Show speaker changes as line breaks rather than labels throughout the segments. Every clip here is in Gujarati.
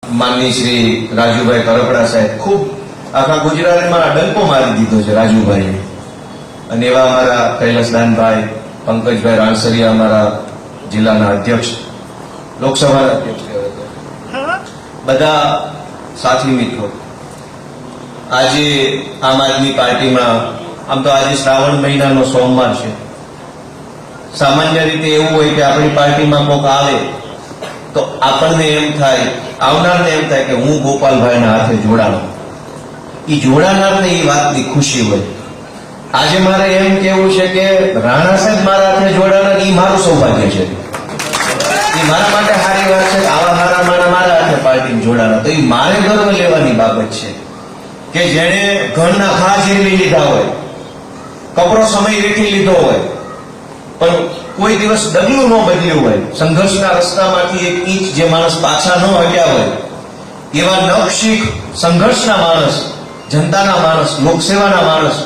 માનની શ્રી રાજુભાઈ કરપડા સાહેબ ખૂબ આખા ગુજરાતમાં ડંકો મારી દીધો છે રાજુભાઈ, અને એવા અમારા કૈલાસદાનભાઈ, પંકજભાઈ રાણસરિયા, અમારા જિલ્લાના અધ્યક્ષ, લોકસભાના અધ્યક્ષ, બધા સાથી મિત્રો, આજે આમ આદમી પાર્ટીમાં, આમ તો આજે શ્રાવણ મહિનાનો સોમવાર છે. સામાન્ય રીતે એવું હોય કે આપણી પાર્ટીમાં કોક આવે તો આપણને એમ થાય, આવનારને એમ થાય કે હું ગોપાલભાઈના હાથે જોડાણો. એ જોડાનારને એ વાતની ખુશી હોય. આજે મારે એમ કેવું છે કે રાણા સાહેબ મારા હાથે જોડાણા, એ મારું સૌભાગ્ય છે. એ મારા માટે સારી વાત છે. આવા સારા મારા હાથે પાર્ટીમાં જોડાણા, તો એ મારે ગર્વ લેવાની બાબત છે કે જેણે ઘરના ઘા ઝીરવી લીધા હોય, કપરો સમય વીતી લીધો હોય, પણ કોઈ દિવસ ડગલું ન બદલ્યું હોય, સંઘર્ષના રસ્તામાંથી એક ઇંચ જે માણસ પાછા ન હટ્યા હોય, એવા નવશીખ સંઘર્ષના માણસ, જનતાના માણસ, લોકસેવાના માણસ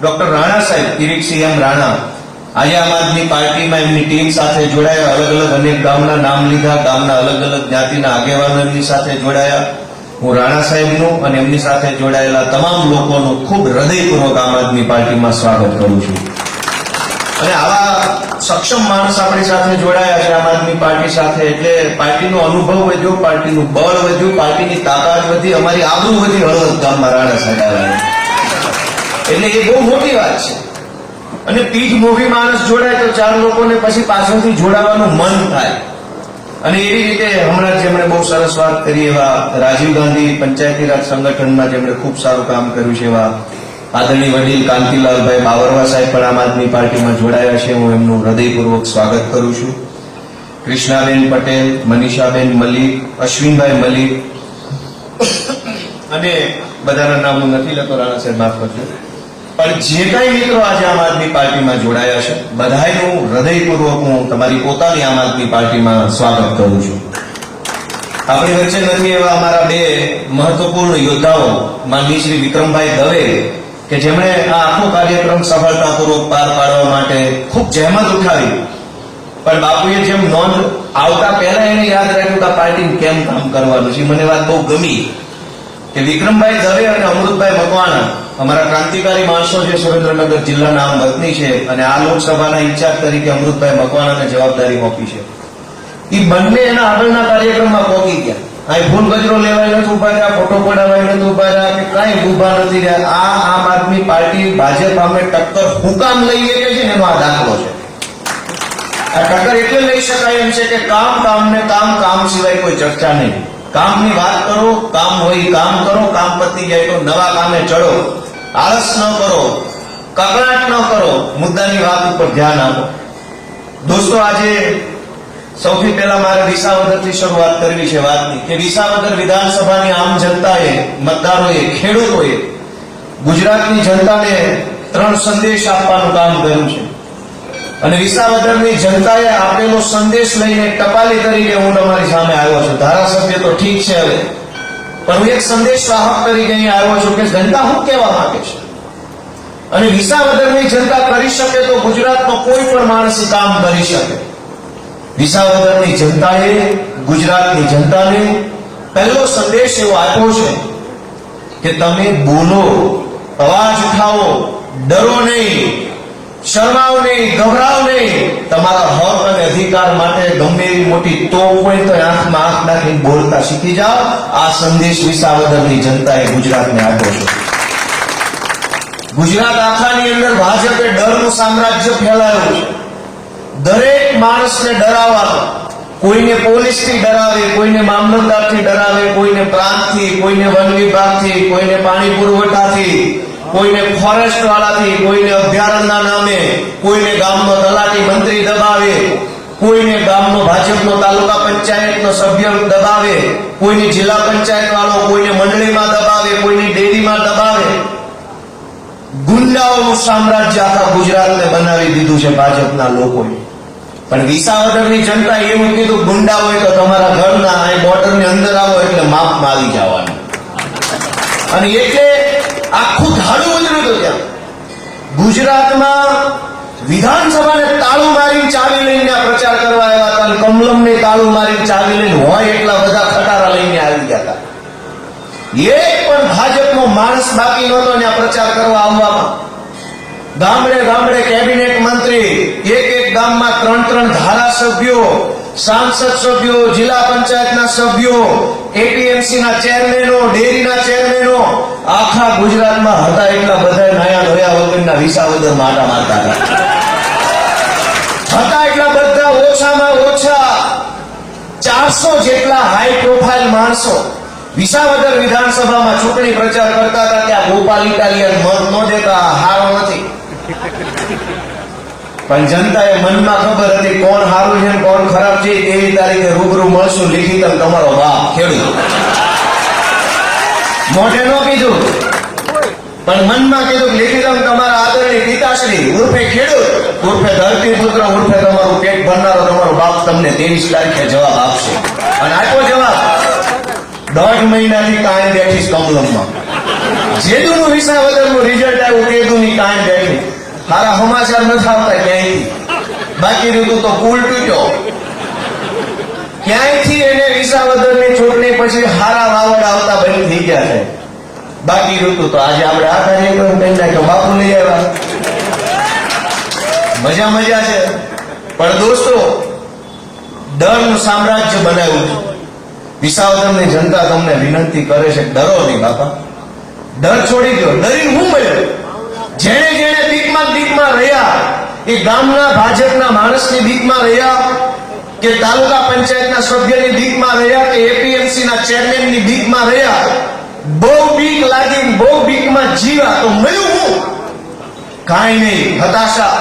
ડોક્ટર રાણા સાહેબ, કિરીટસિંહ એમ રાણા, આજે આમ આદમી પાર્ટીમાં એમની ટીમ સાથે જોડાયા. અલગ અલગ અનેક ગામના નામ લીધા, ગામના અલગ અલગ જ્ઞાતિના આગેવાનો એમની સાથે જોડાયા. હું રાણા સાહેબનું અને એમની સાથે જોડાયેલા તમામ લોકોનું ખૂબ હૃદયપૂર્વક આમ આદમી પાર્ટીમાં સ્વાગત કરું છું. અને આવા સક્ષમ માણસ આપણી સાથે જોડાયા છે આમ આદમી પાર્ટી સાથે, એટલે પાર્ટીનો અનુભવ વધ્યો, પાર્ટીનું બળ વધ્યું, પાર્ટીની તાકાત વધી, અમારી આબરૂ વધી. હળવદ ગામમાં રાણા સાહેબ આવ્યા, એટલે એ બહુ મોટી વાત છે. અને પીઠ મોભી માણસ જોડાય તો ચાર લોકોને પછી પાછળથી જોડાવાનું મન થાય. અને એવી રીતે હમણાં જેમણે બહુ સરસ વાત કરી એવા રાજીવ ગાંધી પંચાયતી રાજ સંગઠનમાં જેમણે ખૂબ સારું કામ કર્યું છે, એવા આદરણીય વડીલ કાંતિલાલભાઈ બાવરવા સાહેબ પણ આમ આદમી પાર્ટીમાં જોડાયા છે. હું એમનું હૃદયપૂર્વક સ્વાગત કરું છું. કૃષ્ણાબેન પટેલ, મનીષાબેન મલિક, અશ્વિનભાઈ મલિક, અને બધાના નામ હું નથી લેતો, રાણા સાહેબ માફ કરજો. પણ જે કાંઈ મિત્રો આજે આમ આદમી પાર્ટીમાં જોડાયા છે, બધાયનું હૃદયપૂર્વક હું તમારી પોતાની આમ આદમી પાર્ટીમાં સ્વાગત કરું છું. આપણી વચ્ચે નથી એવા અમારા બે મહત્વપૂર્ણ યોદ્ધાઓ, માનની શ્રી વિક્રમભાઈ દવે, કે જેમણે આ આખો કાર્યક્રમ સફળતાપૂર્વક પાર પાડવા માટે ખૂબ જહેમત ઉઠાવી. પણ બાપુએ જેમ નોંધ આવતા પહેલા એને યાદ રાખ્યું કે આ પાર્ટીને કેમ કામ કરવાનું છે. મને વાત બહુ ગમી કે વિક્રમભાઈ દવે અને અમૃતભાઈ મકવાણા અમારા ક્રાંતિકારી માણસો છે, સુરેન્દ્રનગર જિલ્લાના આમ વતની છે, અને આ લોકસભાના ઇન્ચાર્જ તરીકે અમૃતભાઈ મકવાણાને જવાબદારી મોકલી છે. એ બંને એના આગળના કાર્યક્રમમાં પહોંચી ગયા. અહીં ફૂલ ગજરો લેવાય નથી ઉભા રહ્યા, ફોટો પડાવાય નથી ઉભા રહ્યા, કે કઈ ઉભા નથી રહ્યા. આ આમ આદમી પાર્ટી ભાજપ સામે ટક્કર હું કામ લઈએ કે છે ને એનો આ દાખલો છે. આ ટક્કર એટલે લઈ શકાય એમ છે કે કામ કામ ને કામ, કામ સિવાય કોઈ ચર્ચા નહીં. કામની વાત કરો, કામ હોય કામ કરો, કામ પતી જાય તો નવા કામે ચડો, આળસ ન કરો, કકળાટ ન કરો, મુદ્દાની વાત ઉપર ધ્યાન આપો. દોસ્તો, આજે સૌથી પહેલા મારે વિસાવદરથી શરૂઆત કરવી છે વાતની, કે વિસાવદર વિધાનસભાની આમ જનતાએ, મતદારોએ, ખેડૂતોએ ગુજરાતની જનતાને 3 સંદેશ આપવાનું કામ કર્યું છે. અને વિસાવદરની જનતાએ આપેલો સંદેશ લઈને ટપાલી તરીકે હું તમારી સામે આવ્યો છું. ધારાસભ્ય તો ઠીક છે હવે, પણ હું એક સંદેશ વાહક તરીકે અહીં આવ્યો છું કે જનતા શું કહેવા માંગે છે. અને વિસાવદરની જનતા કરી શકે તો ગુજરાતનો કોઈ પણ માણસ કામ કરી શકે. વિસાવદરની જનતાએ ગુજરાતની જનતાને પહેલો સંદેશ એવો આપ્યો છે કે તમે બોલો, અવાજ ઉઠાવો, ડરો નહીં, શરમાવ નહીં, ગભરાવ નહીં. તમારા હક અને અધિકાર માટે ગમે એવી મોટી તોપ હોય તો આંખમાં આંખ નાખીને બોલતા શીખી જાઓ. આ સંદેશ વિસાવદરની જનતાએ ગુજરાતને આપ્યો છે. ગુજરાત આખાની અંદર ભાજપે ડરનું સામ્રાજ્ય ફેલાયું છે. દરેક માણસને ડરાવવાનો, કોઈને પોલીસથી ડરાવે, કોઈને મામલતદારથી ડરાવે, કોઈને પ્રાંતથી, કોઈને વન વિભાગથી, કોઈને પાણી પુરવઠાથી, કોઈને ફોરેસ્ટ વાળાથી, કોઈને અભયારણ્યના નામે, કોઈને ગામનો તલાટી મંત્રી દબાવે, કોઈને ગામનો ભાજપનો તાલુકા પંચાયતનો સભ્ય દબાવે, કોઈને જિલ્લા પંચાયત વાળો, કોઈને મંડળીમાં દબાવે, કોઈને ડેરીમાં દબાવે. ગુંડાઓનું સામ્રાજ્ય આખા ગુજરાતને બનાવી દીધું છે ભાજપના લોકોએ. પણ વિસાવદરની જનતા એવું કીધું, ગુંડા હોય તો તમારા ઘરના અહીં બોર્ડરની અંદર આવો એટલે માપમાં આવી જવાનું. અને એટલે આખું ધાડું બદલ્યું હતું. ત્યાં ગુજરાતમાં વિધાનસભાને તાળું મારીને ચાવી લઈને પ્રચાર કરવા આવ્યા હતા અને કમલમને તાળું મારીને ચાવી લઈને હોય એટલા બધા ખટારા લઈને આવી ગયા હતા. એક પણ ભાજપનો માણસ બાકી નહોતો ત્યાં પ્રચાર કરવા આવવામાં. ગામડે ગામડે કેબિનેટ મંત્રી, એક ગામમાં 3 ધારાસભ્યો, સાંસદ સભ્યો, જિલ્લા પંચાયતના સભ્યો, એપીએમસીના ચેરમેનો, ડેરીના ચેરમેનો આખા ગુજરાતમાં હતા એટલા બધા નાયા ધોયા વગરના વિસાવદર માટા મારતા હતા એટલા બધા ઓછામાં ઓછા 400 જેટલા હાઈ પ્રોફાઇલ માણસો વિસાવદર વિધાનસભામાં ચૂંટણી પ્રચાર કરતા હતા કે આ ગોપાલ ઇટાલિયન મત ન દેતા હારો નથી. પણ જનતાએ મનમાં ખબર હતી કોણ સારું છે કોણ ખરાબ છે. એવી તારીખે રૂબરૂ મળશું લિખિત તમારો બાપ ખેડૂત. મોઢે નો કીધું પણ મનમાં કીધું લિખિતમ તમારા આદરણીય પિતાશ્રી ઉર્ફે ખેડૂત ઉર્ફે ધરતીપુત્ર ઉર્ફે તમારું પેટ ભરનારો તમારો બાપ તમને 23 તારીખે જવાબ આપશે. અને આપ્યો જવાબ. 1.5 મહિનાથી કાંઈ બેઠીશ કમલમમાં. જેદુનું વિસાવદરનું રિઝલ્ટ આવ્યું તેદુની કાંઈ બેઠી. સારા સમાચાર નથી આવતા ક્યાંયથી. બાકી ઋતુ તો પુલ તૂટ્યો. ક્યાંયથી એને વિસાવદરની ચૂંટણી પછી હારા વાવડ આવતા બંધ થઈ ગયા છે. બાકી ઋતુ તો આજે આપણે આ કાર્યક્રમ કરી નાખ્યો, બાપુ લઈ આવ્યા. મજા છે. પણ દોસ્તો, ડરનું સામ્રાજ્ય બનાવ્યું છે. વિસાવદરની જનતા તમને વિનંતી કરે છે ડરો નહીં બાપા. ડર છોડી દો. ડરીને હું મળ્યો. જેણે બીકમાં રહ્યા, એ ગામના ભાજપના માણસની બીકમાં રહ્યા, કે તાલુકા પંચાયતના સભ્યની બીકમાં રહ્યા, કે એપીએમસીના ચેરમેનની બીકમાં રહ્યા. બહુ બીક લાગી, બહુ બીકમાં જીવા તો મળ્યું હું કાંઈ નહીં. હતાશા,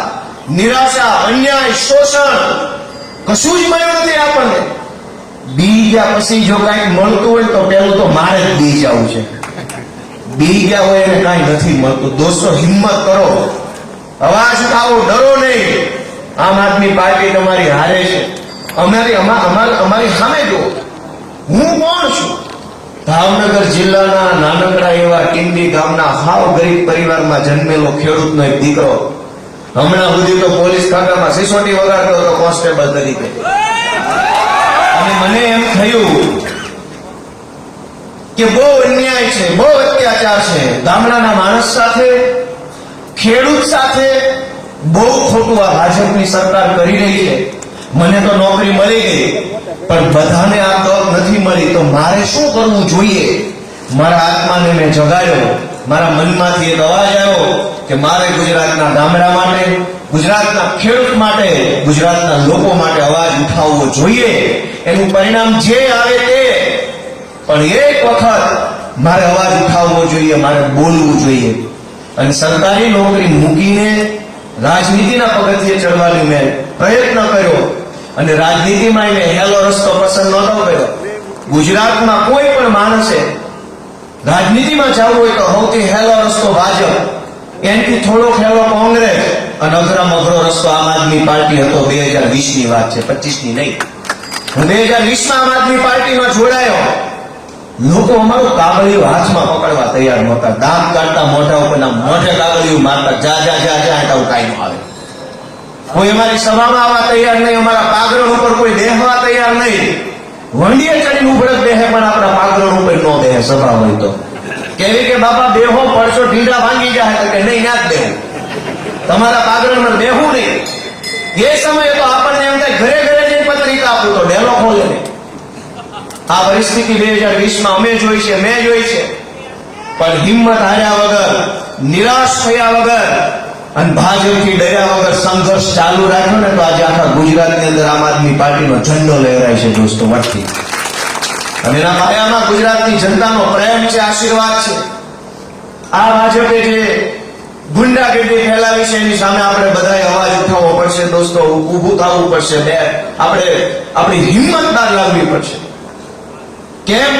નિરાશા, અન્યાય, શોષણ કશું જ મળ્યું નથી આપણને. બી ગયા પછી જો કાંઈક મળતું હોય તો પેલું તો મારે જ બી જવું છે. બી ગયા હોય એને કાંઈ નથી મળતું. દોસ્તો, હિંમત કરો, અવાજ ઉઠાવો, ડરો નહીં. આમ આદમી પાર્ટી તમારી હારે છે. અમારી સામે જુઓ. હું કોણ છું? ભાવનગર જિલ્લાના નાનકડા એવા ટીંબી ગામના હાવ ગરીબ પરિવારમાં જન્મેલો ખેડૂતનો એક દીકરો. હમણાં સુધી તો પોલીસ ખાતામાં સિસોટી વગાડતો હતો કોન્સ્ટેબલ તરીકે. અને મને એમ થયું કે બહુ અન્યાય છે, બહુ અત્યાચાર છે ગામડાના માણસ સાથે, ખેડૂત સાથે. બહુ ખોટું આ ભાજપની સરકાર કરી રહી છે. મને તો નોકરી મળી ગઈ, પણ બધાને આ તક નથી મળી. તો મારે શું કરવું જોઈએ? મારા આત્માને મેં જગાડ્યો. મારા મનમાંથી એક અવાજ આવ્યો કે મારે ગુજરાતના ગામડા માટે, ગુજરાતના ખેડૂત માટે, ગુજરાતના લોકો માટે અવાજ ઉઠાવવો જોઈએ. એનું પરિણામ જે આવે તે, પણ એક વખત મારે અવાજ ઉઠાવવો જોઈએ, મારે બોલવું જોઈએ. અને સરકારી નોકરી મૂકીને રાજનીતિના પગથિયે ચડવાનો મેં પ્રયત્ન કર્યો. અને રાજનીતિમાં એને હેલો રસ્તો પસંદ નહોતો કર્યો. ગુજરાતમાં કોઈ પણ માણસે રાજનીતિમાં જવું હોય તો સૌથી હેલો રસ્તો ભાજપ, એનાથી થોડોક હેલો કોંગ્રેસ, અને અઘરામાં અઘરો રસ્તો આમ આદમી પાર્ટી હતો. 2020ની વાત છે, 25ની નહીં. હું 2020માં આમ આદમી પાર્ટીમાં જોડાયો. લોકો અમારું કાગળિયું હાથમાં પકડવા તૈયાર નહોતા. દાંત કાઢતા મોઢા ઉપરના મોઢે કાગળિયું મારતા, જા એટલે કાંઈ ન આવે. કોઈ અમારી સભામાં આવવા તૈયાર નહીં, અમારા પાગરણ ઉપર કોઈ બેહવા તૈયાર નહીં. વંડીએ ચડીને ઉભરત બેહે, પણ આપણા પાગરણ ઉપર ન બેહે સભા હોય તો. કેવી કે બાપા બેહો, પડશો ઢીંડા ભાંગી જાય, કે નહીં ના જ બેહું, તમારા પાગરણમાં બેહું નહીં. એ સમયે તો આપણને એમ થાય ઘરે જઈને પત્રિકા આપું તો ડેલો ખોલે નહીં. આ પરિસ્થિતિ 2020માં અમે જોઈ છે, મેં જોઈ છે. પણ હિંમત હાર્યા વગર, નિરાશ થયા વગર અને ભાજપથી ડર્યા વગર સંઘર્ષ ચાલુ રાખ્યો ને તો આજે આખા ગુજરાતની અંદર આમ આદમી પાર્ટીનો ઝંડો લહેરાય છે દોસ્તો, વટથી. અને એના પાયામાં ગુજરાતની જનતાનો પ્રેમ છે, આશીર્વાદ છે. આ ભાજપે જે ગુંડાગીરી ફેલાવી છે એની સામે આપણે બધાએ અવાજ ઉઠાવવો પડશે દોસ્તો, ઊભું થવું પડશે. આપણે આપણી હિંમતદાર લાવવી પડશે. કેમ?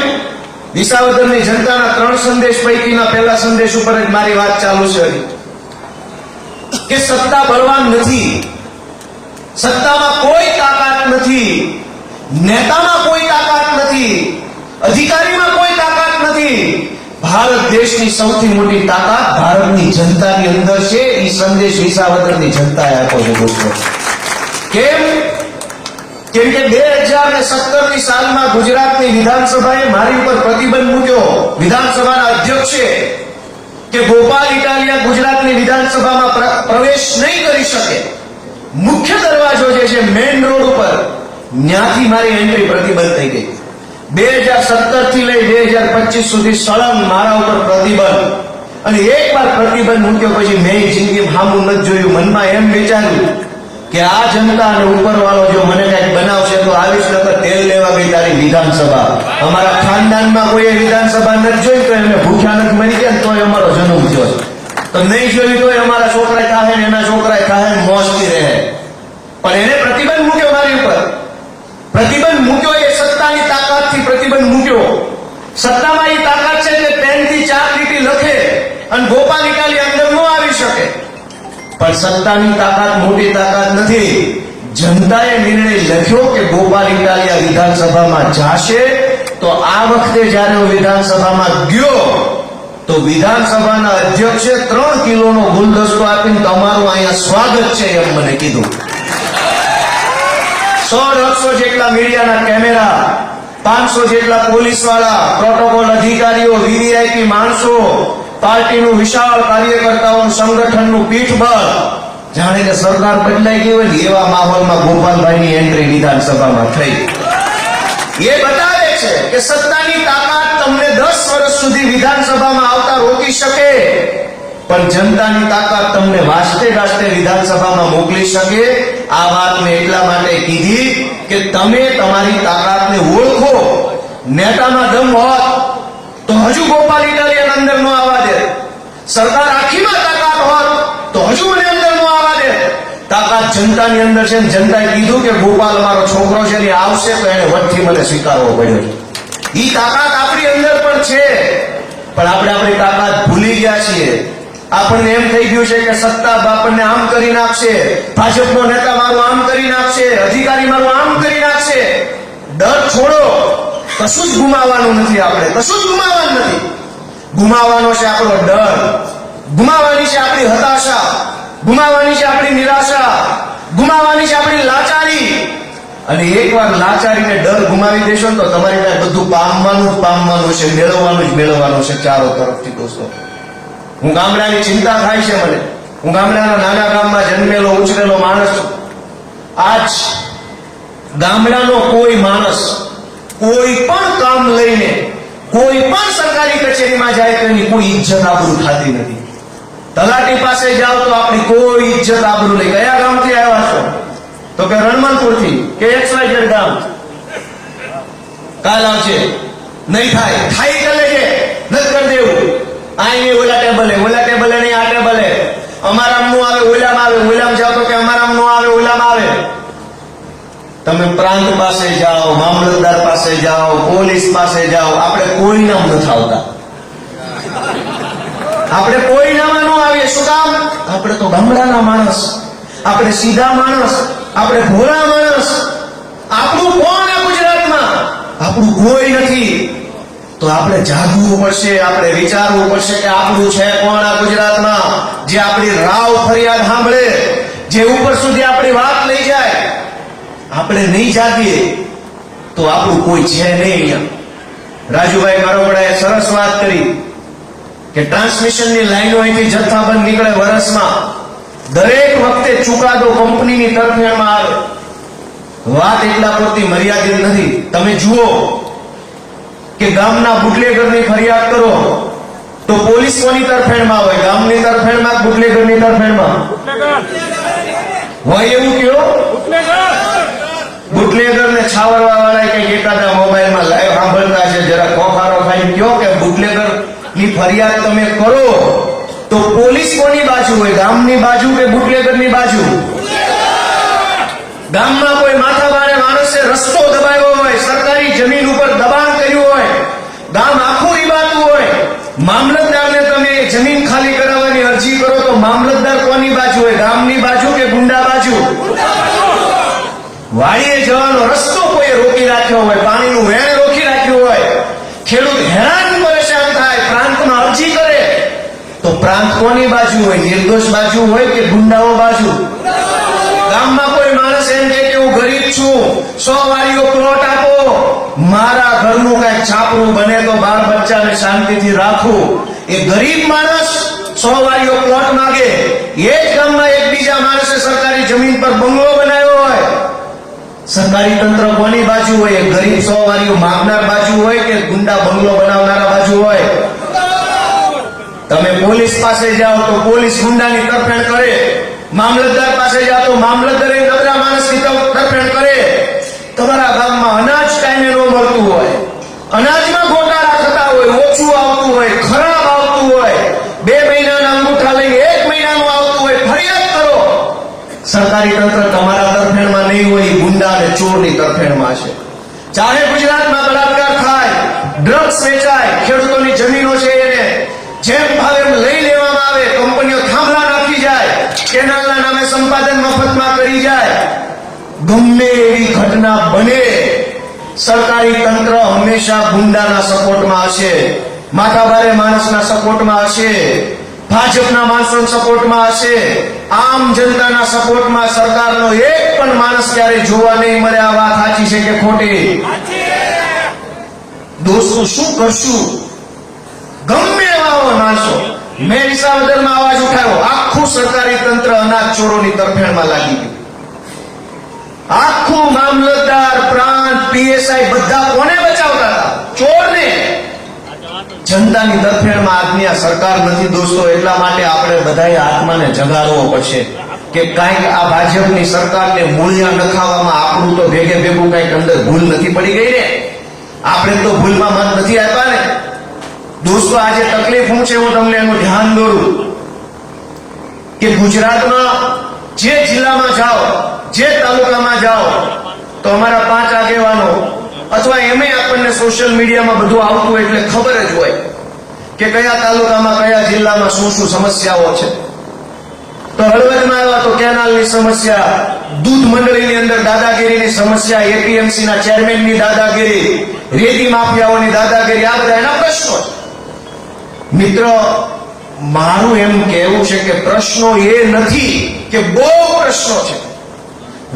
વિસાવદરની જનતાના 3 સંદેશ પૈકીના પહેલા સંદેશ ઉપર જ મારી વાત ચાલુ છે. કે સત્તા બળવાન નથી, સત્તામાં કોઈ તાકાત નથી, નેતામાં કોઈ તાકાત નથી, અધિકારીમાં કોઈ તાકાત નથી. ભારત દેશની સૌથી મોટી તાકાત ભારતની જનતાની અંદર છે. એ સંદેશ વિસાવદરની જનતાએ આપ્યો છે દોસ્તો. કેમ કે 2017ની સાલમાં ગુજરાતની વિધાનસભાએ મારી ઉપર પ્રતિબંધ મૂક્યો. વિધાનસભાના અધ્યક્ષે કે ગોપાલ ઇટાલિયા ગુજરાતની વિધાનસભામાં પ્રવેશ નહીં કરી શકે. મુખ્ય દરવાજો જે છે મેઇન રોડ ઉપર, ત્યાંથી મારી એન્ટ્રી પ્રતિબંધ થઈ ગઈ. 2017 થી લઈ 2025 સુધી સળંગ મારા ઉપર પ્રતિબંધ. અને એકવાર પ્રતિબંધ મૂક્યો પછી મેં જિંદગીમાં હામું નથી જોયું. મનમાં એમ વિચાર્યું કે આ જનતા અને ઉપરવાળો જો મને કઈક બનાવશે તો આવીશ, નકર તેલ લેવા ગઈ તારી વિધાનસભા. અમારા ખાનદાનમાં કોઈએ વિધાનસભા નથી જોઈ તો એમને ભૂખ્યા નથી મરી ગયા ને તોય અમારો જન્મ થયો. તો નહીં જોયું તોય અમારા છોકરા ખાહે ને એના છોકરા ખાહે ને મોજથી રહે. પણ એને પ્રતિબંધ મૂક્યો મારી ઉપર. પ્રતિબંધ મૂક્યો એ સત્તાની તાકાતથી પ્રતિબંધ મૂક્યો. સત્તામાં એ તાકાત છે કે પેનથી 4 લીટી લખે અને ગોપાલ ઇટાલિયા અંદર ન આવી શકે. પણ સત્તાની તાકાત મોટી તાકાત નથી. જનતાએ નિર્ણય લખ્યો કે ગોપાલ ઇટાલિયા વિધાનસભામાં જાશે. તો આ વખતે જ્યારે હું વિધાનસભામાં ગયો તો વિધાનસભાના અધ્યક્ષે 3 કિલોનો ગુલદસ્તો આપીને તમારું અહીંયા સ્વાગત છે એમ મને કીધું. 100-150 જેટલા મીડિયાના કેમેરા, 500 જેટલા પોલીસ વાળા, પ્રોટોકોલ અધિકારીઓ, વીવીઆઈપી માણસો, પાર્ટીનું વિશાળ કાર્યકર્તાઓનું સંગઠનનું પીઠબળ, જાણે કે સરકાર બદલાઈ ગઈ હોય એવા માહોલમાં ગોપાલભાઈની એન્ટ્રી વિધાનસભામાં થઈ. એ બતાવે છે કે સત્તાની તાકાત તમને 10 વર્ષ સુધી વિધાનસભામાં આવતા રોકી શકે, પણ જનતાની તાકાત તમને વાસ્તે ગાસ્તે વિધાનસભામાં મોકલી શકે. આ વાત મેં એટલા માટે કીધી કે તમે તમારી તાકાતને ઓળખો. નેતામાં દમ હોત તો હજુ ગોપાલ ઇટાલિયા અંદર નો આવવા દે. સરકાર આખીમાં તાકાત હોત તો હજુ મને અંદર નો આવવા દે. તાકાત જનતાની અંદર છે. જનતાએ કીધું કે ગોપાલ મારો છોકરો છે ને આવશે તો એને વટથી મને સ્વીકારવો પડ્યો. ઈ તાકાત આપણી અંદર પણ છે, પણ આપણે આપણી તાકાત ભૂલી ગયા છીએ. આપણને એમ થઈ ગયું છે કે સત્તા આપણને આમ કરી નાખશે, ભાજપનો નેતા મારું આમ કરી નાખશે, અધિકારી મારું આમ કરી નાખશે. ડર છોડો. કશું જ ગુમાવવાનું નથી. આપણે કશું જ ગુમાવવાનું નથી. ગુમાવવાનો છે આપણો ડર, ગુમાવવાની છે આપણી હતાશા, ગુમાવવાની છે આપણી નિરાશા, ગુમાવવાની છે આપણી લાચારી. અને એકવાર લાચારી ને ડર ગુમાવી દેશો તો તમારી પાસે બધું પામવાનું જ પામવાનું છે, મેળવવાનું જ મેળવવાનું છે ચારો તરફથી. દોસ્તો, હું ગામડાની ચિંતા થાય છે મને. હું ગામડાના નાના ગામમાં જન્મેલો ઉછરેલો માણસ છું. આજ ગામડાનો કોઈ માણસ કોઈ પણ કામ લઈને કોઈ પણ સરકારી કચેરીમાં જાય તો એની કોઈ ઇજ્જત આબરૂ થતી નથી. તલાટી પાસે જાઓ તો આપણી કોઈ ઇજ્જત આબરૂ નહીં. કયા ગામથી આવ્યા છો? તો કે રણમલપુરથી. કે XYZ ગામ. કાલ આવશે. નહીં થાય. થાય ચાલે છે. નથી કરી દેવું. અહીં ઓલા ટેબલે નહીં, આ ટેબલે. અમારામ નું આવે, ઓલામાં આવે. ઓલામાં જાઓ તો કે અમારામ નું આવે, ઓલામાં આવે. તમે પ્રાંત પાસે જાઓ, મામલતદાર પાસે જાઓ, પોલીસ પાસે જાઓ, આપણે કોઈ નામ નથી આવતા. આપણે કોઈ નામ ન આવીએ. શું કામ? આપણે તો ગામડાના માણસ, આપણે સીધા માણસ, આપણે ભોળા માણસ. આપણું કોણ આ ગુજરાતમાં? આપણું કોઈ નથી. તો આપણે જાગવું પડશે. આપણે વિચારવું પડશે કે આપણું છે કોણ આ ગુજરાતમાં, જે આપણી રાવ ફરિયાદ સાંભળે, જે ઉપર સુધી આપણી વાત લઈ જાય. આપણે નહીં જાગીએ તો આપણું કોઈ છે નહીં. અહીંયા રાજુભાઈ મારોવડાએ સરસ વાત કરી કે ટ્રાન્સમિશનની લાઈનો અહીંથી જથ્થાબંધ નીકળે વર્ષમાં. દરેક વખતે ચુકાદો કંપનીની તરફેણમાં આવે. વાત એટલા પૂરતી મર્યાદિત નથી. તમે જુઓ કે ગામના બુટલેગરની ફરિયાદ કરો તો પોલીસ કોની તરફેણમાં હોય? ગામની તરફેણમાં, બુટલેગરની તરફેણમાં હોય. એવું કયો બુટલેગરને છાવરવા વાળા કઈક એકાદા મોબાઈલમાં લાઈવ સાંભળતા છે, જરા ખોખારો ખાઈ કયો કે બુટલેગર ની ફરિયાદ તમે કરો તો પોલીસ કોની બાજુ હોય? ગામની બાજુ કે બુટલેગરની બાજુ? ગામમાં કોઈ માથાભારે માણસે રસ્તો દબાવ્યો હોય, સરકારી જમીન ઉપર દબાણ કર્યું હોય, ગામ આખું રીબાતું હોય, મામલતદારને તમે જમીન ખાલી કરાવવાની અરજી કરો તો મામલતદાર કોની બાજુ હોય? ગામની બાજુ કે ગુંડા બાજુ? વાડીએ જવાનો રસ્તો કોઈ રોકી રાખ્યો હોય, પાણીનું વેણ રોકી રાખ્યું હોય, ખેડૂત હેરાન પરેશાન થાય, પ્રાંતમાં કોની બાજુ હોય? નિર્દોષ બાજુ હોય કે ગુંડાઓ બાજુ? ગામમાં કોઈ માણસ એમ કહે કે હું ગરીબ છું, 100 વાળીઓ પ્લોટ આપો, મારા ઘરનું કઈ છાપરું બને તો બાળ બચ્ચાને શાંતિથી રાખું. એ ગરીબ માણસ 100 વાળીઓ પ્લોટ માંગે, એ જ ગામમાં એક બીજા માણસે સરકારી જમીન પર બંગલો બનાવ્યો હોય. સરકારી તંત્ર કોની બાજુ હોય? એ ગરીબ 100 વાળીઓ માંગનાર બાજુ હોય કે ગુંડા બંગલો બનાવનારા બાજુ હોય? તમે પોલીસ પાસે જાઓ તો પોલીસ ગુંડાની તરફેણ કરે, મામલતદાર પાસે જાઓ તો મામલતદાર નબળા માણસની તરફેણ કરે. તમારા ગામમાં અનાજ ટાઈમે ન મળતું હોય, અનાજમાં ગોટાળા થતા હોય, ઓછું આવતું હોય, ખરાબ આવતું હોય, 2 મહિનાના અંગૂઠા લઈને 1 મહિનાનું આવતું હોય, ફરિયાદ કરો. સરકારી તંત્ર તમારા તરફેણમાં નહીં હોય, ગુંડા અને ચોરની તરફેણમાં છે. ચાહે ગુજરાતમાં બળાત્કાર થાય, ડ્રગ્સ વેચાય, ખેડૂતોની જમીનો છે એને જેમ ભાવે એમ લઈ લેવામાં આવે, કંપનીઓ થાંભલા નાખી જાય, કેનાલના નામે સંપાદન મફતમાં કરી જાય, ગમે એવી ઘટના બને, સરકારી તંત્ર હંમેશા ગુંડાના સપોર્ટમાં હશે, માથાભારે માણસના સપોર્ટમાં હશે, ભાજપના માણસોના સપોર્ટમાં હશે. આમ જનતાના સપોર્ટમાં સરકારનો એક પણ માણસ ક્યારે જોવા નહીં મળે. આ વાત સાચી છે કે ખોટી? દોસ્તો, શું કરશું? ગમે એવા માણસો, મેં વિસાવદરમાં અવાજ ઉઠાવ્યો, આખું સરકારી તંત્ર અનાજ ચોરોની તરફેણમાં લાગી ગયું. આખું મામલતદાર, પ્રાંત, પીએસઆઈ બધા કોને બચાવતા હતા? ચોરને. જનતાની તરફેણમાં આજની આ સરકાર નથી દોસ્તો. એટલા માટે આપણે બધાએ આત્માને જગાડવો પડશે કે કાંઈક આ ભાજપની સરકારને મૂળિયા નખાવામાં આપણું તો ભેગે ભેગું કાંઈક અંદર ભૂલ નથી પડી ગઈ ને? આપણે તો ભૂલમાં મત નથી આપ્યા ને દોસ્તો. આજે તકલીફ શું છે હું તમને એનું ધ્યાન દોરું કે ગુજરાતમાં જે જિલ્લામાં જાઓ, જે તાલુકામાં જાઓ તો અમારા 5 આગેવાનો અથવા એમે આપણને સોશિયલ મીડિયામાં બધું આવતું હોય એટલે ખબર જ હોય કે કયા તાલુકામાં કયા જિલ્લામાં શું શું સમસ્યાઓ છે. તો હળવદમાં આવ્યા તો કેનાલની સમસ્યા, દૂધ મંડળીની અંદર દાદાગીરીની સમસ્યા, એપીએમસીના ચેરમેનની દાદાગીરી, રેતી માફિયાઓની દાદાગીરી, આ બધા એના પ્રશ્નો છે. મિત્રો, મારું એમ કહેવું છે કે પ્રશ્નો એ નથી કે બહુ પ્રશ્નો છે.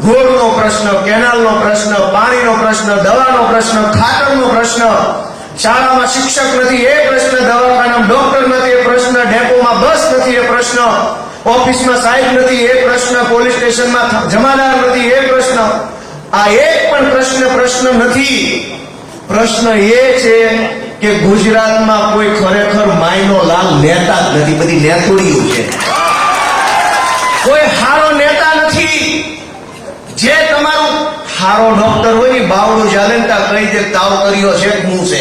રોડનો પ્રશ્ન, કેનાલનો પ્રશ્ન, પાણીનો પ્રશ્ન, દવાનો પ્રશ્ન, ખાતરનો પ્રશ્ન, શાળામાં શિક્ષક નથી એ પ્રશ્ન, દવાખાનામાં ડોક્ટર નથી એ પ્રશ્ન, ડેપોમાં બસ નથી એ પ્રશ્ન, ઓફિસમાં સાહેબ નથી એ પ્રશ્ન, પોલીસ સ્ટેશનમાં જમાદાર નથી એ પ્રશ્ન. આ એક પણ પ્રશ્ન નથી. પ્રશ્ન એ છે કે ગુજરાતમાં કોઈ ખરેખર માયનો લાલ નેતા જ નથી, બધી નેતોડીઓ છે. કોઈ હારો નેતા નથી. જે તમારું હારો ડોક્ટર હોય ને બાવડું ચાલતા કહી દે તાવ કર્યો છે હું છે.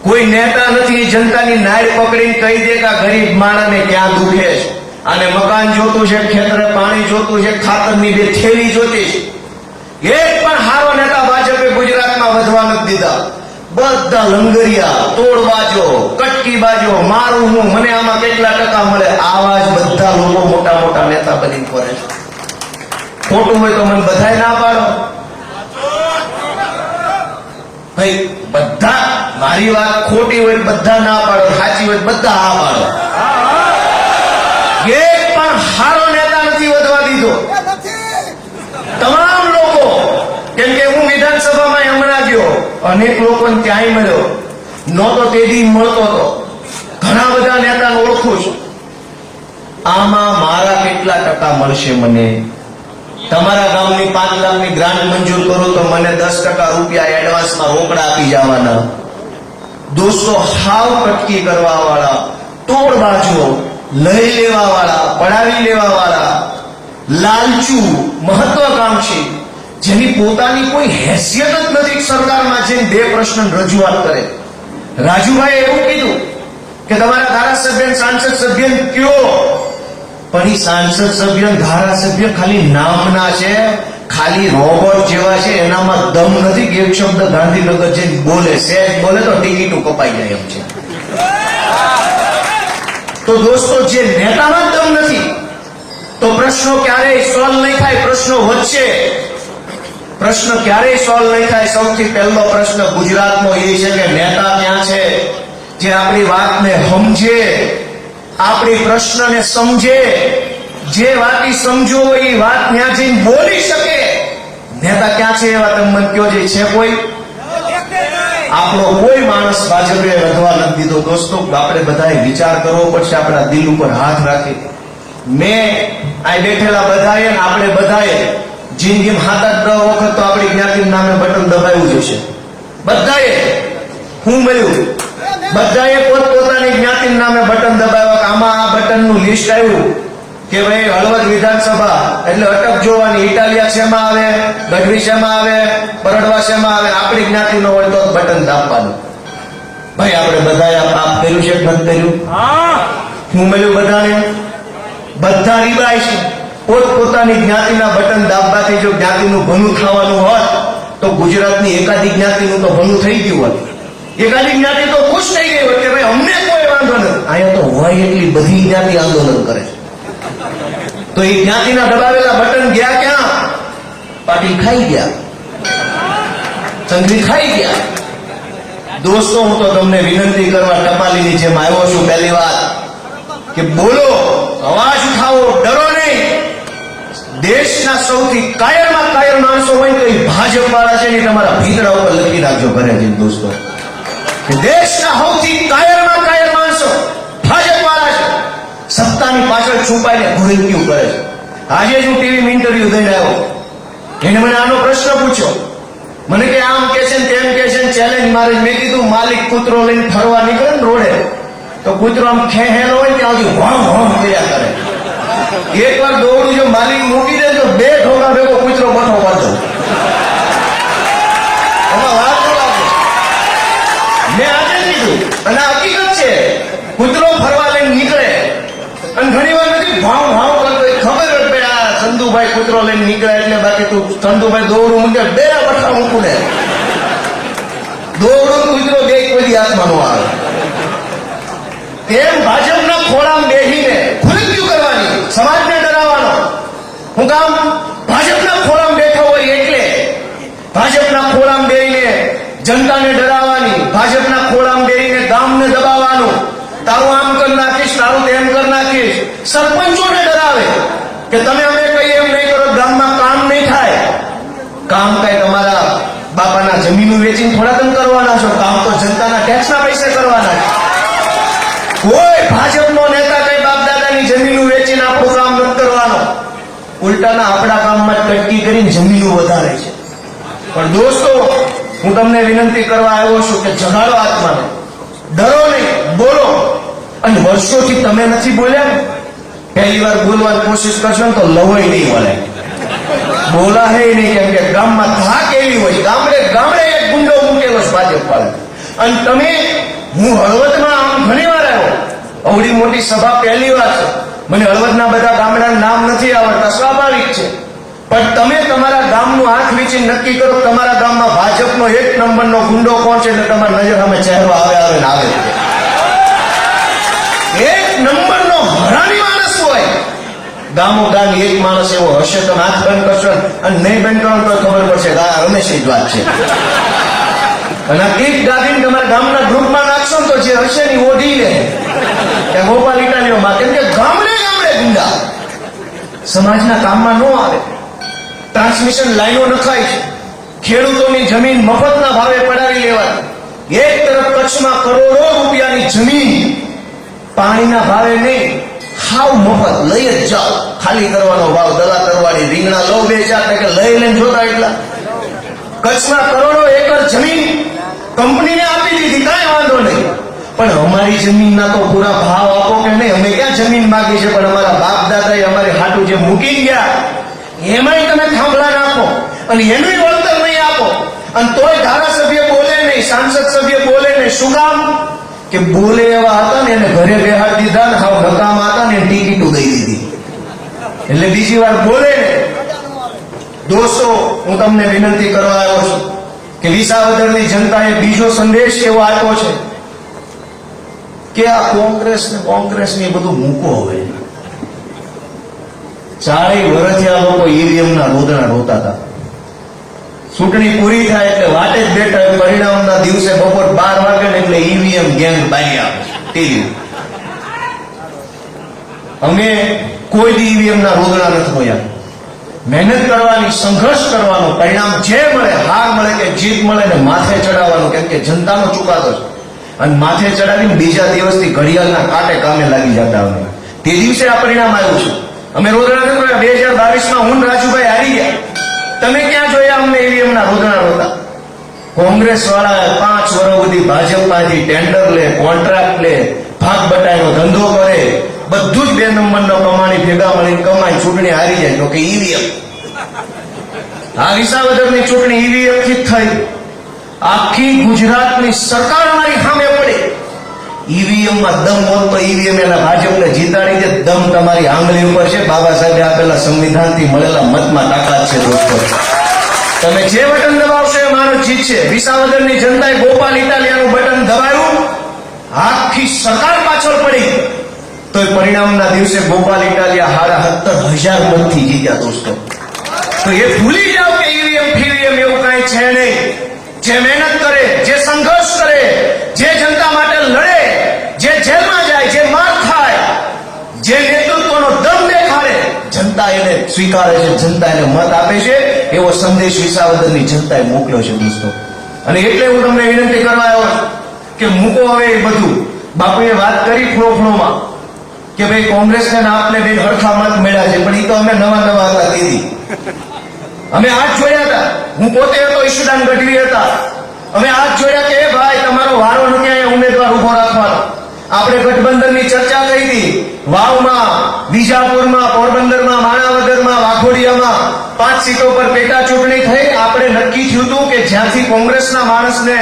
કોઈ નેતા નથી જનતાની નાળ પકડીને કહી દે કે ગરીબ માણસને ક્યાં દુખે છે, આને મકાન જોતું છે, ખેતરે પાણી જોતું છે, ખાતરની 2 થેલી જોતી છે. એક પણ હારો નેતા ભાજપે ગુજરાતમાં વધવા નથી દીધા. બધા લંગરિયા, તોડબાજો, કટકીબાજો, મારું હું, મને આમાં કેટલા ટકા મળે, આવા જ બધા લોકો મોટા મોટા નેતા બની ફરે છે. ખોટું હોય તો મને બધાય ના પાડો ભાઈ. બધા મારી વાત ખોટી હોય બધા ના પાડો, સાચી હોય બધા હા પાડો. એક પણ હારો નેતા નથી વધવા દીધો. તમામ લોકો, કેમ કે હું વિધાનસભામાં હમણાં ગયો, અનેક લોકોને ત્યાંય મળ્યો, નહોતો તેથી મળતો હતો. ઘણા બધા નેતાને ઓળખું છું. આમાં મારા કેટલા ટકા મળશે? મને તમારા ગામની 5 લાખની ગ્રાન્ટ મંજૂર કરું તો મને 10% રૂપિયા એડવાન્સમાં રોકડા આપી જવાના. દોસ્તો, હાવ કટકી કરવા વાળા, તોડબાજો, લઈ લેવા વાળા, પડાવી લેવા વાળા, લાલચુ, મહત્વાકાંક્ષી, જેની પોતાની કોઈ હેસિયત જ નથી સરકારમાં જઈને 2 પ્રશ્ન રજૂઆત કરે. રાજુભાઈ એવું કીધું કે તમારા ધારાસભ્ય, સાંસદ સભ્ય કયો, પણ એ સાંસદ સભ્ય, ધારાસભ્ય ખાલી નામના છે, ખાલી રોબોટ જેવા છે, એનામાં દમ નથી કે એક શબ્દ ગાંધીનગર જઈને બોલે, સહેજ બોલે તો ટિકિટો કપાઈ જાય એમ છે. તો દોસ્તો, જે નેતામાં દમ નથી તો પ્રશ્નો ક્યારેય સોલ્વ નહીં થાય. પ્રશ્નો વચ્ચે પ્રશ્ન ક્યારેય સોલ્વ નહીં થાય. સૌથી પહેલો પ્રશ્ન ગુજરાતનો એ છે કે નેતા ક્યાં છે જે આપણી વાતને સમજે, આપણી પ્રશ્નને સમજે, જે વાતની સમજો હોય એ વાત ત્યાં જઈને બોલી શકે. નેતા ક્યાં છે એવા તમે મને કયો, જે છે કોઈ? આપણો કોઈ માણસ ભાજપે વધવા નથી દીધો. દોસ્તો, આપણે બધાએ વિચાર કરવો પડશે, આપણા દિલ ઉપર હાથ રાખી. મેં આ બેઠેલા બધાએ, આપણે બધાએ જિંદગીમાં 7-8 વખત તો આપણી જ્ઞાતિ નામે બટન દબાવ્યું જ હશે. બધાએ હું મળ્યું, બધાએ પોતપોતાની જ્ઞાતિ નામે બટન દબાવ્યા. આમાં આ બટનનું લિસ્ટ આવ્યું કે ભાઈ હળવદ વિધાનસભા એટલે અટક જોવાની, ઇટાલિયા શેમાં આવે, ગઢવી શેમાં આવે, પરડવા શેમાં આવે, આપણી જ્ઞાતિનો હોય તો બટન દાબવાનું. ભાઈ આપણે બધાએ આપ કર્યું છે કે નથી કર્યું? હું મળ્યું બધાને, બધા રીબાય છે. પોતપોતાની જ્ઞાતિના બટન દાબવાથી જો જ્ઞાતિનું ભલું થવાનું હોત તો ગુજરાતની એકાદી જ્ઞાતિનું તો ભલું થઈ ગયું હોત. એકાદી જ્ઞાતિ તો ખુશ થઈ ગઈ હોત કે ભાઈ અમને કોઈ વાંધો નથી. અહીંયા તો હોય એટલી બધી જ્ઞાતિ આંદોલન કરે છે. તો એ જ્ઞાતિના દબાવેલા બટન ગયા ક્યાં? પાટીલ ખાઈ ગયા, સંઘવી ખાઈ ગયા. દોસ્તો, હું તો તમને વિનંતી કરવા ટપાલીની જેમ આવ્યો છું. પહેલી વાત કે બોલો, અવાજ ઉઠાવો, ડરો નહીં. દેશના સૌથી કાયરમાં કાયર માણસો હોય તો એ ભાજપ વાળા છે ને તમારા ભીતરા ઉપર લખી રાખજો ઘરે જઈને. દોસ્તો, કે દેશના સૌથી કાયરમાં કાયર માણસો ભાજપ વાળા છે. સત્તાની પાછળ છુપાઈને ઘોડ્યું કરે છે. આજે જ હું ટીવીમાં ઇન્ટરવ્યુ દઈને આવ્યો. એને મને આનો પ્રશ્ન પૂછ્યો. મને કે આમ કે છે ને તેમ કે છે, ચેલેન્જ મારે. મેં કીધું માલિક કૂતરો લઈને ફરવા નીકળે ને રોડે તો કૂતરો આમ ખેહેલો હોય ત્યાં સુધી હોમ હોમ કર્યા કરે. એકવાર દોડું જો માલિક મૂકી દે તો 2 ઠોકા ભેગો કૂતરો બઠો પડતો. એમાં વાત ન લાગે. મેં આજે જ કીધું, અને હકીકત છે. કૂતરો ફરવા લઈને નીકળે અને ઘણી વાર નથી ભાવ ભાવ કરતો, ખબર જ પડે આ ચંદુભાઈ કૂતરો લઈને નીકળે એટલે. બાકી તું ચંદુભાઈ દોડું મૂકે 2 બઠા મૂકું ને દોડું કૂતરો 2 કોઈ હાથમાં ન આવે. તેમ ભાજપના ખોળામાં બેસીને ખુલ્યું કરવાની, સમાજને ડરાવવાનો. હું કામ? ભાજપના ખોળામાં બેઠો હોય એટલે. ભાજપના ખોળામાં બેસીને જનતાને ડરાવવાની, ભાજપના ખોળામાં બેસીને ગામને દબાવવાનું. તારું આમ કરી નાખીશ, તારું તેમ કરી નાખીશ. સરપંચોને ડરાવે કે તમે અમે કહીએ એમ નહીં કરો, ગામમાં કામ નહીં થાય. કામ કઈ તમારા બાપાના જમીનો વેચીને થોડા તમે કરવાના છો? કામ તો જનતાના ટેક્સના પૈસે કરવાના છે. કોઈ ભાજપનો નેતા કઈ બાપ દાદાની જમીનો વેચીને આપણું કામ નથી કરવાનો. ઉલટાના આપણા કામમાં કટકી કરીને જમીનો વધારે છે. પણ દોસ્તો, હું તમને વિનંતી કરવા આવ્યો છું કે જગાડો આત્માને, ડરો નહીં, બોલો. અને વર્ષોથી તમે નથી બોલ્યા, પહેલી વાર બોલવાની કોશિશ કરશો ને તો લવાઈ નહીં મળે. બોલા હે નહીં, કેમ કે ગામમાં ધાક એવી હોય. ગામડે ગામડે એક ગુંડો મૂકેલો છે ભાજપ વાળો. અને તમે, હું હળવદમાં આમ ઘણી વાર આવ્યો, અવડી મોટી સભા પહેલી વાર છે. મને હળવદના બધા ગામડાના નામ નથી આવડતા, સ્વાભાવિક છે. પણ તમે તમારા ગામનું આંખ વીંચીને નક્કી કરો તમારા ગામમાં ભાજપનો 1 નંબરનો ગુંડો કોણ છે, એટલે તમારી નજર સામે ચહેરો આવે આવે ને આવે. 1 નંબરનો હરામી માણસ હોય ગામો ગામ, એક માણસ એવો હશે. તમે હાથ બંધ કરશો અને નહીં બંધ કરો તો ખબર પડશે કે આ રમેશની જ વાત છે. અને કીટ ગાડીને તમારા ગામના ગ્રુપમાં નાખશો ને તો જે હશે ને ઓઢી લે કે ગોપાલ ઇટાલીઓમાં. કેમ કે ગામડે ગામડે ગુંડા સમાજના કામમાં ન આવે. ટ્રાન્સમિશન લાઈનો નખાય છે, ખેડૂતોની જમીન મફતના ભાવે પડાવી લેવાની. એક તરફ કચ્છમાં કરોડો રૂપિયાની જમીન પાણીના ભાવે નહીં, હાવ મફત લઈ જ જાઓ. ખાલી કરવાનો ભાવ, દલા કરવાની, રીંગણા લો 2-4 કે લઈ લઈને જોતા એટલા. કચ્છમાં કરોડો એકર જમીન કંપનીને આપી દીધી, કાંઈ વાંધો નહીં. પણ અમારી જમીનના તો પૂરા ભાવ આપો કે નહીં. અમે ક્યાં જમીન માગી છે, પણ અમારા બાપ દાદાએ અમારી હાટું જે મૂકી ગયા એમાંય તમે થાંભલા નાખો અને એનું વળતર નહીં આપો. અને તોય ધારાસભ્ય બોલે નહીં, સાંસદ સભ્ય બોલે નહીં. શું કામ? કે બોલે એવા હતા ને એને ઘરે બેહાડી દીધા ને હાવ નકામા હતા ને ટિકિટો દઈ દીધી એટલે બીજી વાર બોલે નહીં. દોસ્તો, હું તમને વિનંતી કરવા આવ્યો છું કે વિસાવદરની જનતાએ બીજો સંદેશ એવો આપ્યો છે કે આ કોંગ્રેસ ને બધું મૂકો. હવે 4 વર્ષથી આ લોકો ઈવીએમના રોદણા રોતા હતા. ચૂંટણી પૂરી થાય એટલે વાટે જ બેઠા. પરિણામના દિવસે બપોર 12 વાગે ને એટલે ઈવીએમ ગેંગ બારી આવે ટીવી. અમે કોઈ દી ઈવીએમ ના રોદડા નથી હોયા. મહેનત કરવાની, સંઘર્ષ કરવાનું, પરિણામ જે મળે, હાર મળે કે જીત મળે ને માથે ચડાવવાનું, કેમ કે જનતાનો ચુકાદો છે. અને માથે ચડાવીને બીજા દિવસથી ઘડિયાળના કાંટે કામે લાગી જતા અમે. તે દિવસે આ પરિણામ આવ્યું છે. અમે રોદડા નથી રોયા. 2022 હું રાજુભાઈ હારી ગયા. તમે ક્યાં જોયા અમને ઈવીએમ ના રોદડા રોતા? કોંગ્રેસ વાળા 5 વર્ષ સુધી ભાજપમાંથી ટેન્ડર લે, કોન્ટ્રાક્ટ લે, ભાગ બટાઈનો ધંધો કરે, બધું જ 2 નંબરનો કમાણી ભેગા મળીને કમાઈ ચૂંટણી હારી જાય તો કે ઈવીએમ. આ વિસાવદરની ચૂંટણી ઈવીએમ થી જ થઈ. આખી ગુજરાતની સરકાર અમારી સામે પડી. ઈવીએમ માં દમ હોત તો ઈવીએમ એના ભાજપને જીતાડી દે. દમ તમારી આંગળી ઉપર છે. બાબા સાહેબે આપેલા સંવિધાનથી મળેલા મતમાં તાકાત છે દોસ્તો. તમે જે બટન દબાવશો એ મારો જીતશે. વિસાવદરની જનતાએ ગોપાલ ઇટાલિયાનું બટન દબાવ્યું, આખી સરકાર પાછળ પડી. તો પરિણામના દિવસે ગોપાલ ઇટાલિયા 17,000 મતથી જીત્યા દોસ્તો. તો એ ભૂલી જાઓ કે ઈવીએમ ફીવીએમ એવું કઈ છે નહીં. જે મહેનત કરે, જે સંઘર્ષ કરે, જે જનતા માટે લડે, જે જેલમાં જાય, જે માર ખાય, જે નેતૃત્વનો દમ દેખાડે, જનતા એને સ્વીકારે છે, જનતા એને મત આપે છે. એવો સંદેશ વિસાવદરની જનતાએ મોકલ્યો છે દોસ્તો. અને એટલે હું તમને વિનંતી કરવા આવ્યો કે મૂકો હવે એ બધું. બાપુએ વાત કરી ફ્લોમાં કે ભાઈ કોંગ્રેસને આપને બે હરખા મત મળ્યા છે, પણ એ તો અમે નવા હતા દીદી. અમે આજ જોયા હતા. હું પોતે હતો, ઈશુદાન ગઢવી હતા. અમે આજ જોયા કે ભાઈ તમારો વારો નથી અહીંયા ઉમેદવાર ઉભો રાખવાનો. આપણે ગઠબંધનની ચર્ચા કરી હતી. વાવમાં, વિજાપુરમાં, પોરબંદરમાં, માણાવદરમાં, વાઘોડિયામાં 5 સીટો પર પેટા ચૂંટણી થઈ. આપણે નક્કી થયું હતું કે જ્યાંથી કોંગ્રેસના માણસને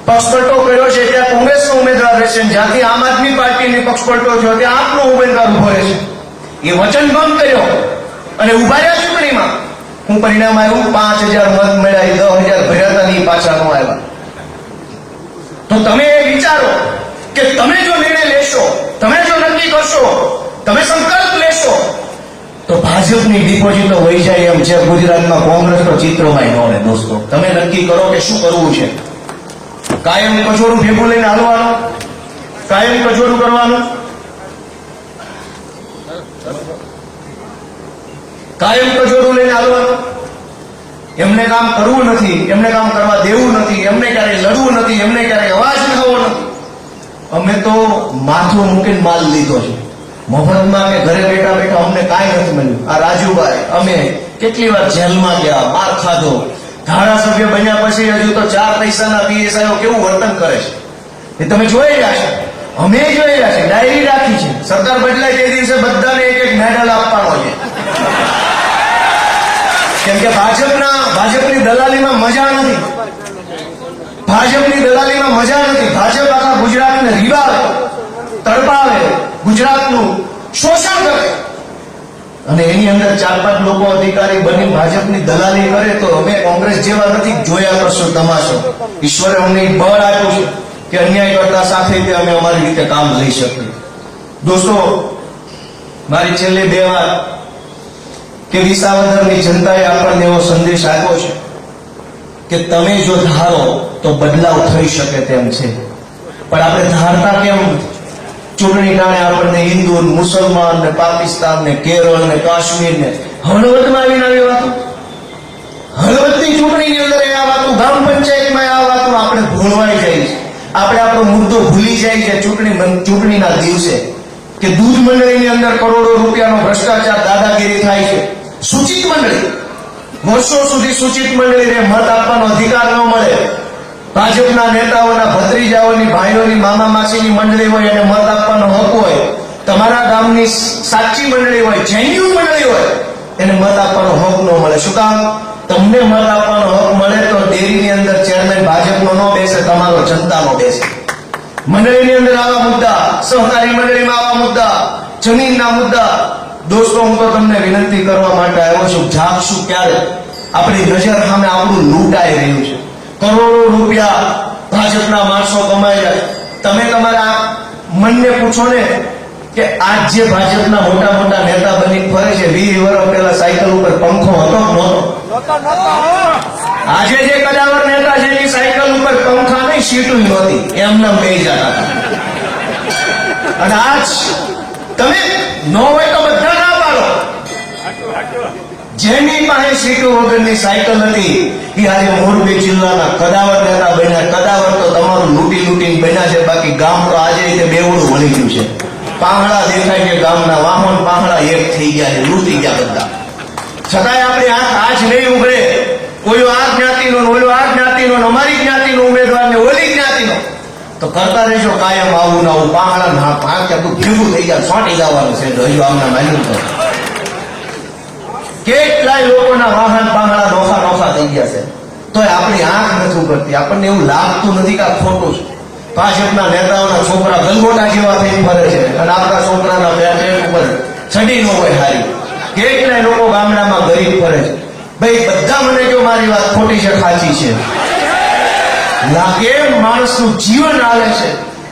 પક્ષપલટો કર્યો છે ત્યાં કોંગ્રેસનો ઉમેદવાર રહેશે, જ્યાંથી આમ આદમી પાર્ટીની પક્ષપલટો થયો ત્યાં આપનો ઉમેદવાર ઉભો રહેશે. એ વચનભંગ કર્યો અને ઉભા રહ્યા ચૂંટણીમાં. હું પરિણામ આવ્યું, 5,000 મત મળ્યા, 10,000 ભર્યા હતા ને પાછા ન આવ્યા. તો તમે એ વિચારો કે તમે જો નિર્ણય લેશો, તમે જો નક્કી કરશો, તમે સંકલ્પ લેશો તો ભાજપની ડિપોઝિટો વહી જાય એમ છે. ગુજરાતમાં કોંગ્રેસનો ચિત્રમાં ન રહે દોસ્તો. તમે નક્કી કરો કે શું કરવું છે. કાયમ કચોરું ભેગું લઈને હાલવાનું, કાયમ કચોરું કરવાનું, કાયમ કચોરું લઈને હાલવાનું. એમને કામ કરવું નથી, એમને કામ કરવા દેવું નથી, એમને ક્યારેય લડવું નથી, એમને ક્યારેય અવાજ ઉઠાવવો નથી. અમે તો માથું મૂકીને માલ લીધો છે. મફતમાં કે ઘરે બેઠા બેઠા અમને કાંઈ નથી મળ્યું. આ રાજુભાઈ અમે કેટલી વાર જેલમાં ગયા, માર ખાધો. ધારાસભ્ય બન્યા પછી હજુ તો 4 પૈસાના પીએસઆઈઓ કેવું વર્તન કરે છે એ તમે જોઈ રહ્યા છો. અમે જોઈ રહ્યા છે. ડાયરી રાખી છે. સરકાર બદલાય તે દિવસે બધાને એક મેડલ આપવાનો છે. કેમ કે ભાજપની દલાલીમાં મજા નથી. ભાજપની દલાલીમાં મજા નથી. ભાજપ આખા ગુજરાતને રીબાવે, તડપાવે, ગુજરાતનું શોષણ કરે અને એની અંદર 4-5 લોકો અધિકારી બની ભાજપની દલાલી કરે. તો અમે કોંગ્રેસ જેવા નથી, જોયા કરશો તમાશો. ઈશ્વરે અમને બળ આપ્યું છે કે અન્યાય કરતા સાથે અમે અમારી રીતે કામ લઈ શકીએ. દોસ્તો, મારી છેલ્લે 2 વાત કે વિસાવદરની જનતાએ આપણને એવો સંદેશ આપ્યો છે કે તમે જો ધારો તો બદલાવ થઈ શકે તેમ છે, પણ આપણે ધારતા કેમ? ચૂંટણી ટાણે આપણને હિન્દુ, મુસલમાન ને પાકિસ્તાન ને કેરળ ને કાશ્મીર ને હળવદમાં આવીને આવી વાતો, હળવદની ચૂંટણીની અંદર આ વાતો, ગ્રામ પંચાયતમાં આ વાતો આપણે ભૂલવાઈ જાય છે. આપણે આપણો મુદ્દો ભૂલી જાય છે ચૂંટણીના દિવસે કે દૂધ મંડળીની અંદર કરોડો રૂપિયાનો ભ્રષ્ટાચાર, દાદાગીરી થાય છે. સૂચિત મંડળી, વર્ષો સુધી સૂચિત મંડળીને મત આપવાનો અધિકાર ન મળે. ભાજપના નેતાઓના ભત્રીજાઓની, ભાઈઓની, મામા માસીની મંડળી હોય એને મત આપવાનો હક હોય. તમારા ગામની સાચી મંડળી હોય, જેન્યુઅન મંડળી હોય, એને મત આપવાનો હક ન મળે. શું કામ? તમને મત આપવાનો હક મળે તો ડેરીની અંદર ચેરમેન ભાજપનો ન બેસે, તમારો જનતાનો બેસે. મંડળીની અંદર આવા મુદ્દા, સહકારી મંડળીમાં આવા મુદ્દા, જમીનના મુદ્દા. દોસ્તો, હું તો તમને વિનંતી કરવા માટે આવ્યો છું, જાગશું ક્યારે? આપણી નજર સામે આપણું લૂંટાઈ રહ્યું છે. કરોડો રૂપિયા ભાજપના માણસો કમાઈ જાય. તમે તમારા મનને પૂછો ને કે આજ જે ભાજપના મોટા મોટા નેતા બની ફરે છે, 20 વર્ષ પહેલા સાયકલ ઉપર પંખો હતો નહોતો? આજે જે કદાવર નેતા છે એની સાયકલ ઉપર પંખા નહીં, સીટું નહોતી, એમને બેસી જતા હતા. અને આજ તમે નો હોય તો બધા ના પાડો. જેની પાસે સીટો વગરની સાયકલ હતી એ આજે મોરબી જિલ્લાના કદાવર નેતા બન્યા. કદાવર તો તમારું લૂંટી લૂંટીને બન્યા છે, બાકી ગામ તો આજે રીતે બેવડું વળી ગયું છે. પાંહડા દેખાય છે ગામના, વાહન પાંહડા એક થઈ ગયા છે, લૂંટી ગયા બધા. છતાંય આપણી આંખ આજ નહીં ઉઘડે. કોઈ આ જ્ઞાતિનો, ઓલો આ જ્ઞાતિનો, અમારી જ્ઞાતિનો ઉમેદવાર ને ઓલી જ્ઞાતિનો, તો કરતા રહેજો કાયમ આવું ના આવું. પાંહડા ના પાંચ તું ભેગું થઈ જાય, છોટી જવાનું છે. હજુ આમના માન્યું તો કેટલાય લોકોના વાહન પાંહડા નોખા નોખા થઈ ગયા છે, તોય આપણી આંખ નથી ઉગડતી. આપણને એવું લાગતું નથી કે આ ખોટું છે. ભાજપના નેતાઓના છોકરા ગલગોટા જેવા થઈ ફરે છે અને આપણા છોકરાના પેટ ઉપર છડી ન હોય હારી. કેટલાય લોકો ગામડામાં ગરીબ ફરે છે. ભાઈ બધા મને જો મારી વાત ખોટી છે સાચી છે, લાગે માણસનું જીવન આવે છે.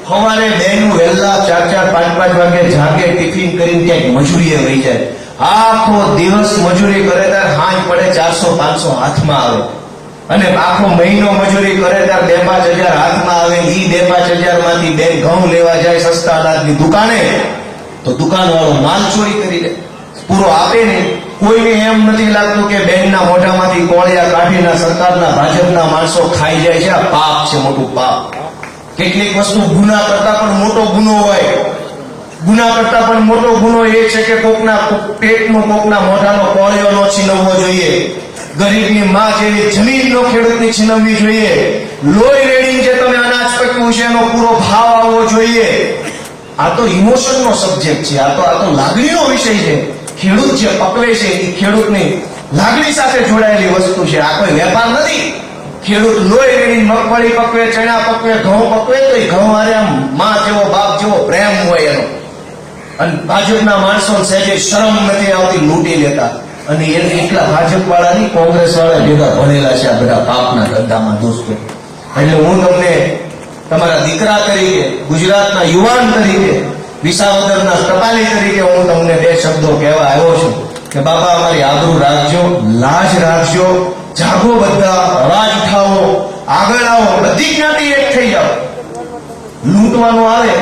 સવારે બહેનું વહેલા 4-4, 5-5 વાગે જાગે, ટિફિન કરીને ક્યાંક મજૂરીએ વહી જાય. આખો દિવસ મજૂરી કરે ત્યારે હાંજ પડે 400-500 હાથમાં આવે, અને આખો મહિનો મજૂરી કરે ત્યારે 2-5 હજાર હાથમાં આવે. ઈ 2-5 હજાર માંથી બેન ઘઉં લેવા જાય સસ્તા અનાજની દુકાને, તો દુકાનવાળો માલ ચોરી કરી લે, પૂરો આપે નહીં. કોઈને એમ નથી લાગતું કે બેનના મોઢામાંથી કોળિયા કાઢીને સરકારના ભાજપના માણસો ખાઈ જાય છે. આ પાપ છે, મોટું પાપ. કેટલીક વસ્તુ ગુના કરતા પણ મોટો ગુનો હોય. ગુના કરતા પણ મોટો ગુનો એ છે કે કોકના પેટનો, કોકના મોઢાનો કોળિયો નો છીનવવો જોઈએ. ગરીબની માં જેવી જમીનનો ખેડૂતની છીનવવી જોઈએ. લોહી રેડીને જે તમે અનાજ પક્યું છે એનો પૂરો ભાવ આવવો જોઈએ. આ તો ઇમોશનનો સબ્જેક્ટ છે, આ તો લાગણીનો વિષય છે. ખેડૂત જે પકવે છે એ ખેડૂતની લાગણી સાથે જોડાયેલી વસ્તુ છે. આ કોઈ વેપાર નથી. ખેડૂત લોહી રેડીને મગફળી પકવે, ચણા પકવે, ઘઉં પકવે, તો એ ઘઉં હારે આમ માં જેવો બાપ જેવો પ્રેમ હોય એનો. અને ભાજપના માણસો સહેજે શરમ નથી આવતી, લૂંટી લેતા. અને એને એટલા ભાજપ વાળા નહીં, કોંગ્રેસ વાળા ભેગા ભણેલા છે આ બધા પાપના ધંધામાં દોસ્તો. એટલે હું તમને તમારા દીકરા તરીકે, ગુજરાતના યુવાન તરીકે, વિસાવદરના ટપાલી તરીકે હું તમને 2 શબ્દો કહેવા આવ્યો છું કે બાપા અમારી આબરૂ રાખજો, લાજ રાખજો, જાગો, બધા અવાજ ઉઠાવો, આગળ આવો, બધી જ્ઞાતિ એક થઈ જાઓ. લૂંટવાનું આવે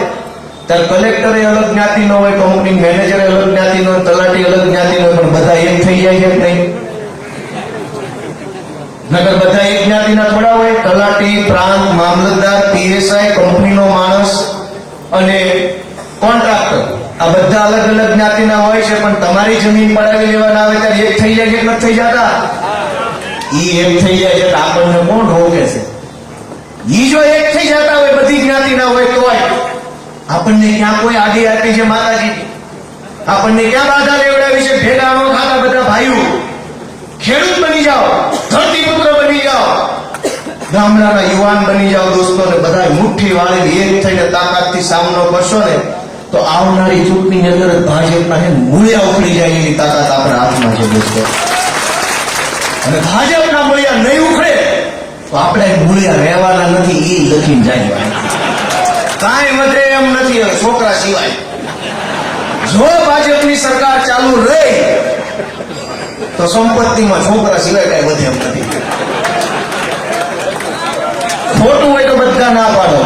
ત્યારે કલેક્ટરે અલગ જ્ઞાતિનો હોય, કંપની મેનેજરે અલગ જ્ઞાતિનો હોય, તલાટી અલગ જ્ઞાતિનો હોય, પણ બધા એક થઈ જાય છે નહીં? નગર બધા એક જ્ઞાતિના થોડા હોય. તલાટી, પ્રાંત, મામલતદાર, પીએસઆઈ, કંપનીનો માણસ અને કોન્ટ્રાક્ટર, આ બધા અલગ અલગ જ્ઞાતિના હોય છે, પણ તમારી જમીન પડાવી લેવાના આવે ત્યારે એક થઈ જાય છે કે નથી થઈ જતા? ઈ એક થઈ જાય છે, આપણને કોણ રોકે છે? ઈ જો એક થઈ જતા હોય, બધી જ્ઞાતિના હોય, તોય આપણને ક્યાં કોઈ આડી આપી છે માતાજી? આપણને ક્યાં બાધા લેવડાવી છે? ભેગા નો ખાતા બધા ભાઈઓ. ખેડૂત બની જાઓ, ધરતીપુત્ર બની જાઓ, ગામડાના યુવાન બની જાઓ દોસ્તો, ને બધા મુઠ્ઠી વાળી એક થઈને તાકાતથી સામનો કરશો ને, તો આવનારી ચૂંટણીની અંદર ભાજપના મૂળિયા ઉખડી જાય એવી તાકાત આપણા હાથમાં છે દોસ્તો. અને ભાજપના મૂળિયા નહીં ઉખડે તો આપણે મૂળિયા રહેવાના નથી, એ લખીને જાય. કાંઈ વધે એમ નથી હવે છોકરા સિવાય. જો ભાજપની સરકાર ચાલુ રહે તો સંપત્તિમાં છોકરા સિવાય કઈ વધે એમ નથી. ખોટું હોય તો બધા ના પાડો.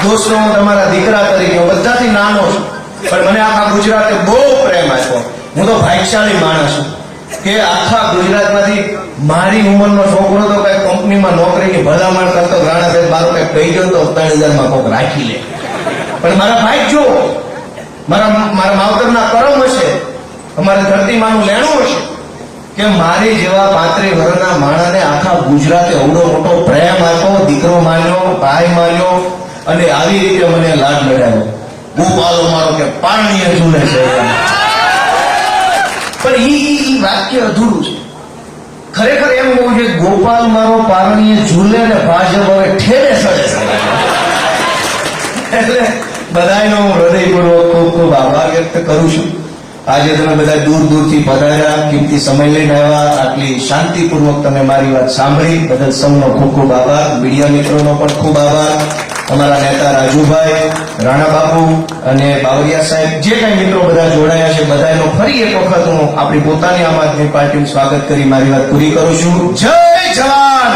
દોસ્તો, હું તમારા દીકરા તરીકે બધાથી નાનો છું, પણ મને આખા ગુજરાતે બહુ પ્રેમ આપ્યો. હું તો ભાગ્યશાળી માણસ છું કે આખા ગુજરાતમાંથી મારી ઉંમરનો છોકરો તો કઈ કંપનીમાં નોકરીની ભલામણ કરતો, રાણા સાહેબ મારું કઈ કહી ગયો તો 3000 કોક રાખી લે. પણ મારા ભાઈ જો મારા માવતરના કરમ હશે, અમારા ધરતીમાંનું લેણું હશે કે મારી જેવા 35 વર્ષના માણસને આખા ગુજરાતે અવડો મોટો પ્રેમ આપ્યો, દીકરો માન્યો, ભાઈ માન્યો, અને આવી રીતે મને લાડ લડાયો. ગોપાલો મારો કે પાણીએ ઝૂલે છે. પણ ઈ વાક્ય અધૂરું છે. ખરેખર એમ હોવું છે, ગોપાલ મારો પારણીએ ઝૂલે ને ભાજપ હવે ઠેરે સડે છે. એટલે બધાનો હૃદયપૂર્વક ખૂબ ખૂબ આભાર વ્યક્ત કરું છું. આજે તમે બધા દૂર દૂરથી પધાર્યા, કિંમતી સમય લઈને આવ્યા, આટલી શાંતિપૂર્વક તમે મારી વાત સાંભળી બદલ સૌનો ખૂબ ખૂબ આભાર. મીડિયા મિત્રોનો પણ ખૂબ આભાર. અમારા નેતા રાજુભાઈ, રાણા બાપુ અને બાવરિયા સાહેબ, જે કઈ મિત્રો બધા જોડાયા છે, બધાનો ફરી એક વખત હું આપણી પોતાની આમ આદમી પાર્ટીનું સ્વાગત કરી મારી વાત પૂરી કરું છું. જય જવાન.